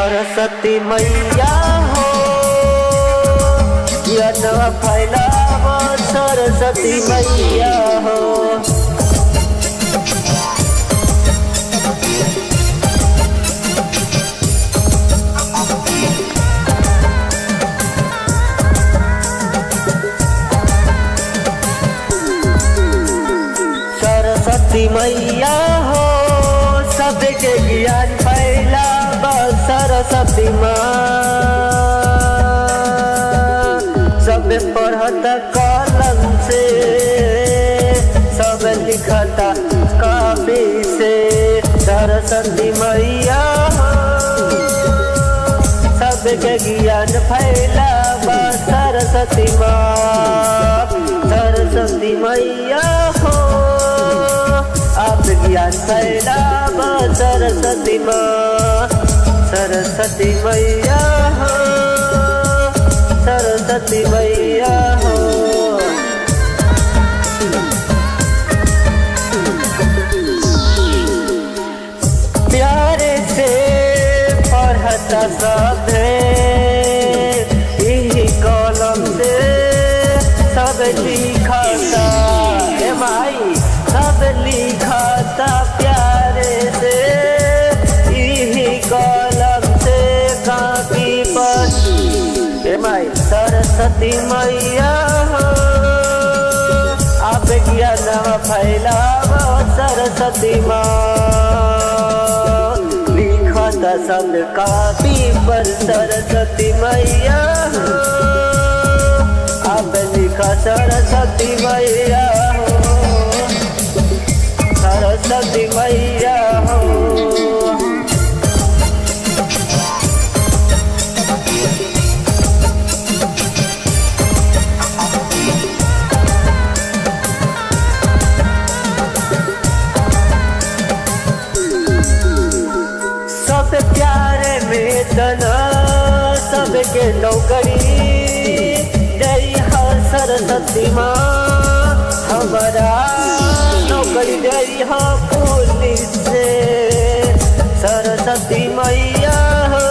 सरस्वती मैया हो ज्ञानवा फैलाव सरस्वती मैया हो। सरस्वती मैया हो सबके ज्ञान फैलाव सरस्वती माँ। सब पढ़त कलम से सब लिखत कापी से। सरस्वती मैया हो सबके ज्ञान फैलाव सरस्वती माँ। सरस्वती मैया हो आप ज्ञान फैलाव सरस्वती माँ। सरस्वती मैया हो सरस्वती मैया हो। प्यारे से पढ़ता सभे यही कलम से सब लिखता हे माई सब लिखता प्यारे से यही कलम से कापी पर। हे माई सरस्वती मैया हो आप ज्ञान फैलाव सरस्वती माँ। लिखत सब कापी पर सरस्वती मैया हो आप लिख सरस्वती मैया हो सरस्वती मैया हो। सब प्यारे वेतन सबके नौकरी दई हर सरस्वती माँ। हमारा नौकरी दई हो पुलिस से सरस्वती मैया हो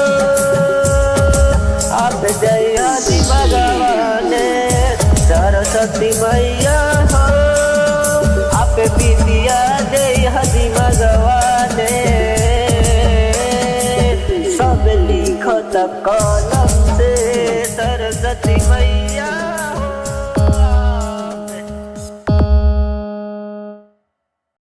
आप दई भगवान सरस्वती मैया हो आप विद्या दई हदी भगवान। सब लिखत कलम से सरस्वती मैया।